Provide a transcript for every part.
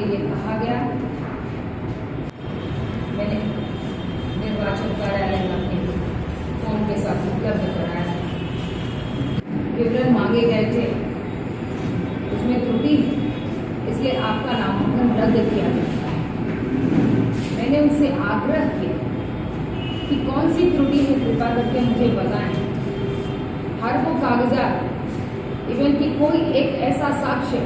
लिए कहा गया। मैंने निर्वाचन कार्यालय में अपने फॉर्म के साथ उपलब्ध कराया। विवरण मांगे गए थे, उसमें त्रुटि है, इसलिए आपका नामांकन रद्द किया जाता है। मैंने उनसे आग्रह किया कि कौन सी त्रुटि है, कृपा करके मुझे बताएं। हर वो कागजात, इवन कि कोई एक ऐसा साक्ष्य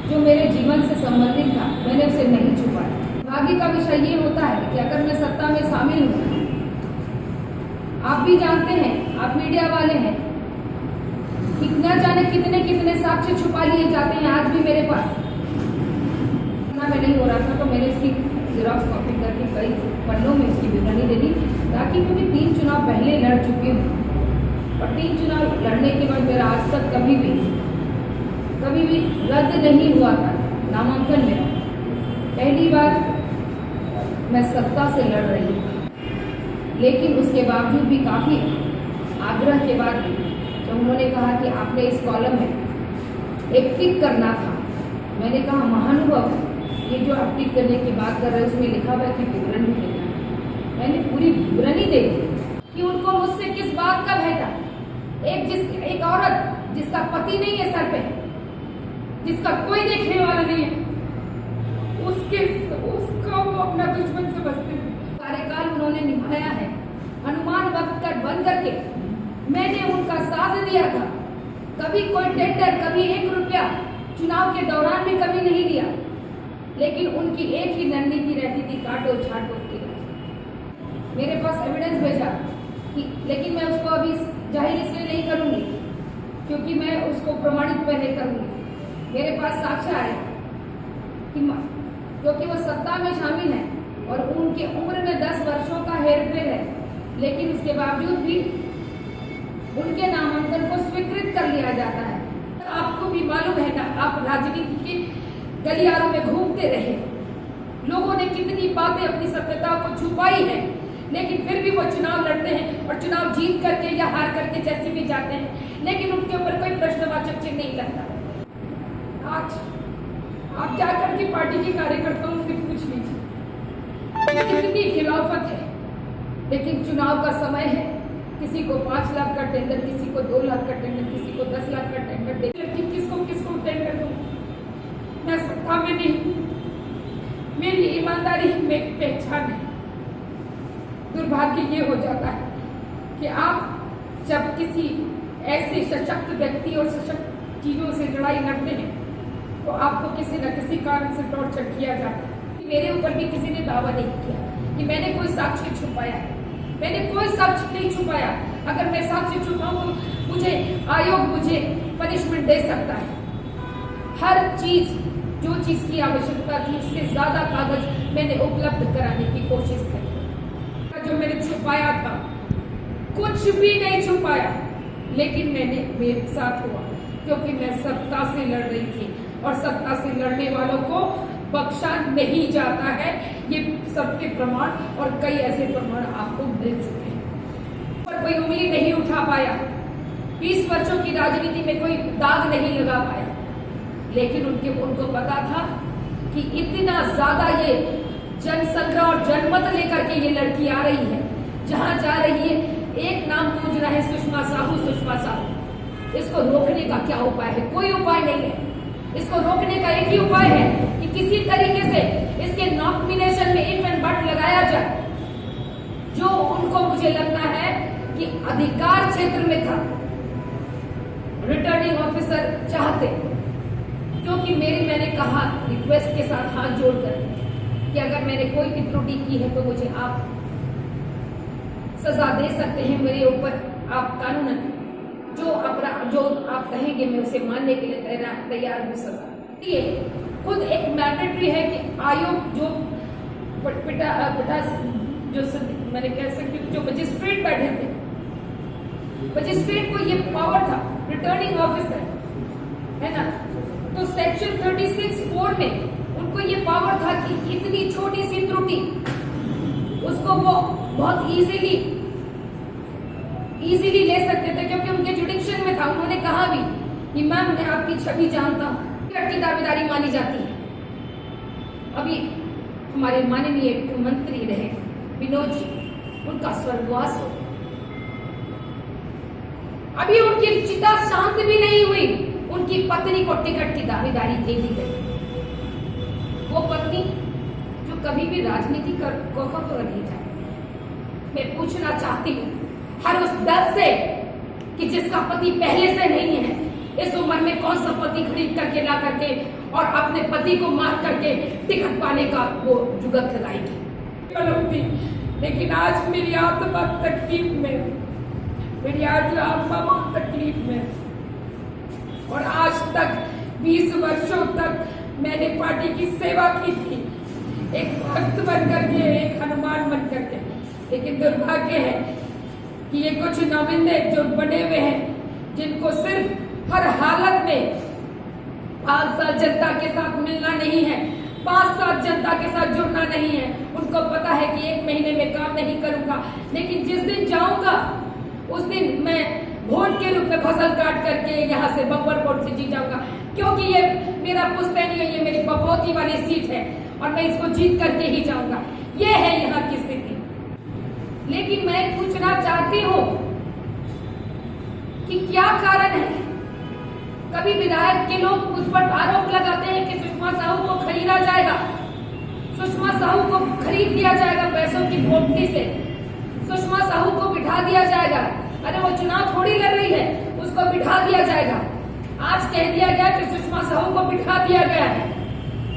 जो मेरे जीवन से संबंधित था, मैंने उसे नहीं छुपाया। भाग्य का विषय ये होता है कि अगर मैं सत्ता में शामिल हूँ, आप भी जानते हैं, आप मीडिया वाले हैं, कि न जाने कितने कितने साक्ष्य छुपा लिए जाते हैं। आज भी मेरे पास ना मैं नहीं हो रहा था, तो मैंने इसकी जेरॉक्स कॉपी करके कई पन्नों में इसकी विवरणी दे दी, ताकि क्योंकि 3 चुनाव पहले लड़ चुकी हूँ और 3 चुनाव लड़ने के बाद मेरा आज तक कभी भी रद्द नहीं हुआ था नामांकन मेरा। पहली बार मैं सत्ता से लड़ रही थी, लेकिन उसके बावजूद भी काफी आग्रह के बाद जब उन्होंने कहा कि आपने इस कॉलम में एक टिक करना था, मैंने कहा महानुभव, ये जो आप टिक करने की बात कर रहे हैं उसमें लिखा हुआ है कि विवरण भी देना है। मैंने पूरी विवरणी दे दी कि उनको मुझसे किस बात का भय था। एक औरत जिसका पति नहीं है सर पे, जिसका कोई देखने वाला नहीं है, उसका वो अपना दुश्मन से बचते हैं। कार्यकाल उन्होंने निभाया है, अनुमान वक्त कर बंद करके मैंने उनका साथ दिया था। कभी कोई टेंडर, कभी 1 रुपया चुनाव के दौरान भी कभी नहीं लिया, लेकिन उनकी एक ही रणनीति रहती थी, काटो छाटो की। मेरे पास एविडेंस भेजा कि, लेकिन मैं उसको अभी जाहिर इसलिए नहीं करूंगी क्योंकि मैं उसको प्रमाणित पहले करूंगी। मेरे पास साक्ष्य है कि क्योंकि वो सत्ता में शामिल है और उनकी उम्र में 10 वर्षों का हेरफेर है, लेकिन उसके बावजूद भी उनके नामांकन को स्वीकृत कर लिया जाता है। आपको भी मालूम है ना, आप राजनीति के गलियारों में घूमते रहे, लोगों ने कितनी बातें अपनी सत्यता को छुपाई है, लेकिन फिर भी वो चुनाव लड़ते हैं और चुनाव जीत करके या हार करके जैसे भी जाते हैं, लेकिन उनके ऊपर कोई प्रश्नवाचक चिन्ह नहीं लगता। आज आप जाकर के पार्टी के कार्यकर्ताओं से पूछ लीजिए कितनी खिलाफत है, लेकिन चुनाव का समय है, किसी को 5 लाख का टेंडर, किसी को 2 लाख का टेंडर, किसी को 10 लाख का टेंडर दे, किसको टेंडर दूं? मैं सत्ता में नहीं, मेरी ईमानदारी मेरी पहचान है। दुर्भाग्य ये हो जाता है कि आप जब किसी ऐसे सशक्त व्यक्ति और सशक्त चीजों से लड़ाई लड़ते हैं, तो आपको किसी न किसी कारण से टॉर्चर किया जाता है। मेरे ऊपर भी किसी ने दावा नहीं किया कि मैंने कोई साक्ष्य छुपाया है, मैंने कोई साक्ष्य नहीं छुपाया। अगर मैं साक्ष्य छुपाऊं तो मुझे आयोग मुझे पनिशमेंट दे सकता है। हर चीज, जो चीज की आवश्यकता थी, उससे ज्यादा कागज मैंने उपलब्ध कराने की कोशिश करी। जो मैंने छुपाया था, कुछ भी नहीं छुपाया, लेकिन मेरे साथ हुआ क्योंकि मैं सत्ता से लड़ रही थी और सत्ता से लड़ने वालों को बख्शा नहीं जाता है। ये सबके प्रमाण और कई ऐसे प्रमाण आपको मिल चुके हैं, पर कोई उंगली नहीं उठा पाया। 20 वर्षों की राजनीति में कोई दाग नहीं लगा पाया, लेकिन उनको पता था कि इतना ज्यादा ये जनसंग्रह और जनमत लेकर के ये लड़की आ रही है, जहां जा रही है एक नाम गूंज रहा है, सुषमा साहू। इसको रोकने का क्या उपाय है? कोई उपाय नहीं है। इसको रोकने का एक ही उपाय है कि किसी तरीके से इसके नॉमिनेशन में इफ एंड बट लगाया जाए, जो उनको मुझे लगता है कि अधिकार क्षेत्र में था, रिटर्निंग ऑफिसर चाहते, क्योंकि मैंने कहा रिक्वेस्ट के साथ हाथ जोड़कर कि अगर मैंने कोई भी त्रुटि की है तो मुझे आप सजा दे सकते हैं। मेरे ऊपर आप कानूनन जो आप कहेंगे मैं उसे मानने के लिए तैयार हूँ। सजा ये खुद एक मैंडेटरी है कि आयोग जो जो मैंने कह सकती हूँ, जो मजिस्ट्रेट बैठे थे, मजिस्ट्रेट को ये पावर था, रिटर्निंग ऑफिसर है ना, तो सेक्शन 36(4) में उनको ये पावर था कि इतनी छोटी सी त्रुटि उसको वो बहुत इजीली ले सकते थे, क्योंकि उनके जुडिक्शन में था। उन्होंने कहा भी कि मैम मैं आपकी छवि जानता हूँ, व्यक्ति दावेदारी मानी जाती है, अभी हमारे माननीय मुख्यमंत्री रहे विनोद जी, उनका स्वर्गवास हो, अभी उनकी चिता शांत भी नहीं हुई, उनकी पत्नी को टिकट की दावेदारी दे दी गई। वो पत्नी जो कभी भी राजनीति कर नहीं जाए। मैं पूछना चाहती हूँ हर उस दल से कि जिसका पति पहले से नहीं है, इस उम्र में कौन संपत्ति खरीद करके ला करके और अपने पति को मार करके टिकट पाने का वो जुगत लगाएगी। लेकिन आज मेरी आत्मा तकलीफ में, मेरी आज आत्मा तकलीफ में, और आज तक 20 वर्षों तक मैंने पार्टी की सेवा की थी, एक भक्त बन करके, एक हनुमान बन करके। लेकिन दुर्भाग्य है कि ये कुछ नविंदे जो बने हुए हैं, जिनको सिर्फ हर हालत में 5 साल जनता के साथ मिलना नहीं है, 5 साल जनता के साथ जुड़ना नहीं है। उनको पता है कि 1 महीने में काम नहीं करूंगा, लेकिन जिस दिन जाऊंगा उस दिन मैं वोट के रूप में फसल काट करके यहाँ से बम्पर वोट से जीत जाऊंगा, क्योंकि ये मेरा पुश्तैनी है, ये मेरी बपौती वाली सीट है और मैं इसको जीत करके ही जाऊंगा। ये है यहाँ की स्थिति। लेकिन मैं पूछना चाहती हूँ कि क्या कारण है, कभी विधायक के लोग मुझ पर आरोप लगाते हैं कि सुषमा साहू को खरीदा जाएगा, सुषमा साहू को खरीद लिया जाएगा पैसों की भोगती से, सुषमा साहू को बिठा दिया जाएगा। अरे वो चुनाव थोड़ी लड़ रही है, उसको बिठा दिया जाएगा। आज कह दिया गया कि सुषमा साहू को बिठा दिया गया है,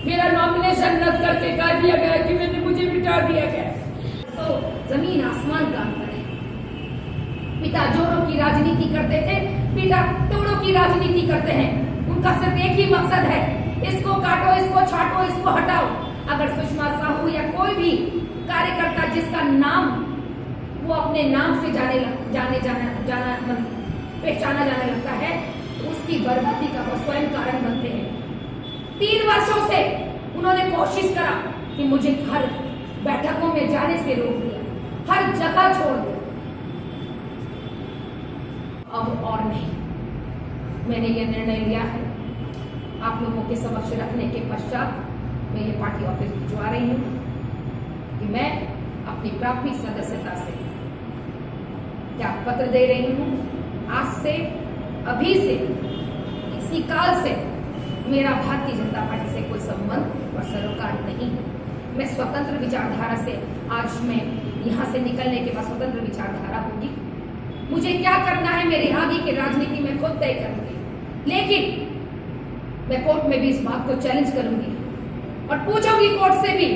मेरा नॉमिनेशन रद्द करके कह दिया गया कि मुझे बिठा दिया गया। तो जमीन आसमान का अंतर है। पिता जोड़ों की राजनीति करते थे, पिता तोड़ों की राजनीति करते हैं। उनका सिर्फ एक ही मकसद है, इसको काटो, इसको छाटो, इसको हटाओ। अगर सुषमा साहू या कोई भी कार्यकर्ता जिसका नाम वो अपने नाम से पहचाना जाने लगता है, तो उसकी बर्बादी का वो स्वयं कारण बनते हैं। 3 वर्षों से उन्होंने कोशिश करा कि मुझे हर बैठकों में जाने से रोक दिया, हर जगह छोड़ दिया। अब और नहीं, मैंने ये निर्णय लिया है। आप लोगों के समक्ष रखने के पश्चात मैं ये पार्टी ऑफिस भिजवा रही हूँ कि मैं अपनी प्राथमिक सदस्यता से त्याग पत्र दे रही हूँ। आज से, अभी से, इसी काल से मेरा भारतीय जनता पार्टी से कोई संबंध और सरोकार नहीं है। मैं स्वतंत्र विचारधारा से, आज मैं यहाँ से निकलने के बाद स्वतंत्र विचारधारा होगी। मुझे क्या करना है मेरी आगे की राजनीति में खुद तय करूंगी, लेकिन मैं कोर्ट में भी इस बात को चैलेंज करूंगी और पूछूंगी कोर्ट से भी,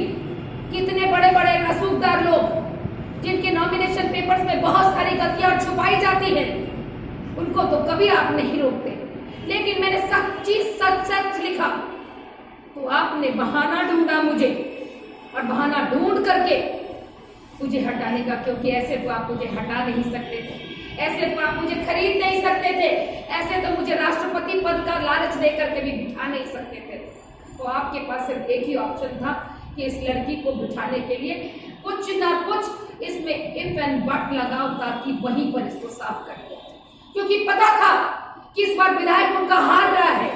कितने बड़े बड़े रसूखदार लोग जिनके नॉमिनेशन पेपर्स में बहुत सारी गलतियां छुपाई जाती है, उनको तो कभी आप नहीं रोकते। लेकिन मैंने सच सच लिखा तो आपने बहाना ढूंढा मुझे, और बहाना ढूंढ करके मुझे हटाने का, क्योंकि ऐसे तो आप मुझे हटा नहीं सकते थे, ऐसे तो आप मुझे खरीद नहीं सकते थे, ऐसे तो मुझे राष्ट्रपति पद का लालच दे करके भी बिठा नहीं सकते थे। तो आपके पास सिर्फ एक ही ऑप्शन था कि इस लड़की को बिठाने के लिए कुछ ना कुछ इसमें इफ एंड बट लगाओ, ताकि वहीं पर इसको साफ कर दिया। क्योंकि पता था कि इस बार विधायक उनका हार रहा है,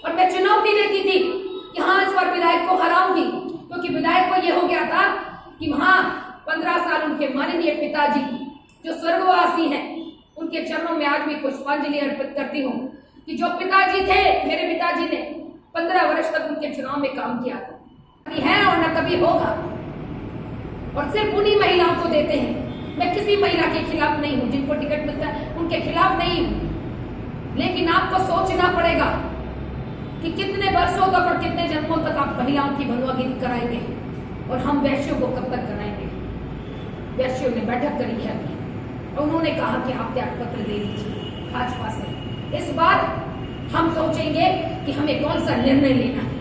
और मैं चुनौती देती थी कि हाँ, इस बार विधायक को हराऊंगी, क्योंकि विधायक को यह हो गया था कि हाँ, 15 साल उनके माननीय पिताजी जो स्वर्गवासी हैं, उनके चरणों में आज भी पुष्पांजलि अर्पित करती हूँ कि जो पिताजी थे, मेरे पिताजी ने 15 वर्ष तक उनके चुनाव में काम किया था, है और न कभी होगा, और सिर्फ उन्हीं महिलाओं को देते हैं। मैं किसी महिला के खिलाफ नहीं हूँ, जिनको टिकट मिलता है उनके खिलाफ नहीं हूँ, लेकिन आपको सोचना पड़ेगा कि कितने वर्षों तक और कितने जन्मों तक आप महिलाओं की भगवागिरी कराएंगे, और हम वैश्यों को कब तक कराएंगे। वैश्यों ने बैठक करी है अभी, और उन्होंने कहा कि आप त्याग पत्र दे दीजिए भाजपा से। इस बार हम सोचेंगे कि हमें कौन सा निर्णय लेना है।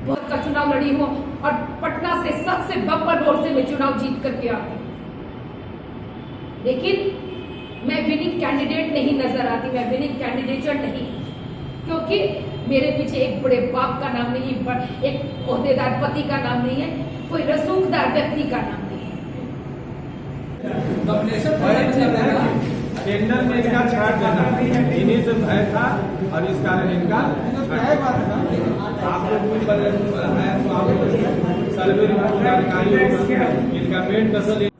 बहुत का चुनाव लड़ी हूं और पटना से सबसे बब्बर वोट से मैं चुनाव जीत करके आती हूँ, लेकिन मैं विनिंग कैंडिडेट नहीं नजर आती, मैं विनिंग कैंडिडेट नहीं, क्योंकि मेरे पीछे एक बड़े बाप का नाम नहीं है, एक ओहदेदार पति का नाम नहीं है, कोई रसूखदार व्यक्ति का नाम नहीं है। टेंडर में इनका छाट देना इन्हीं से भय था और इस कारण इनका आप लोग है तो आप सर्वे विभाग के अधिकारी इनका मेन फसल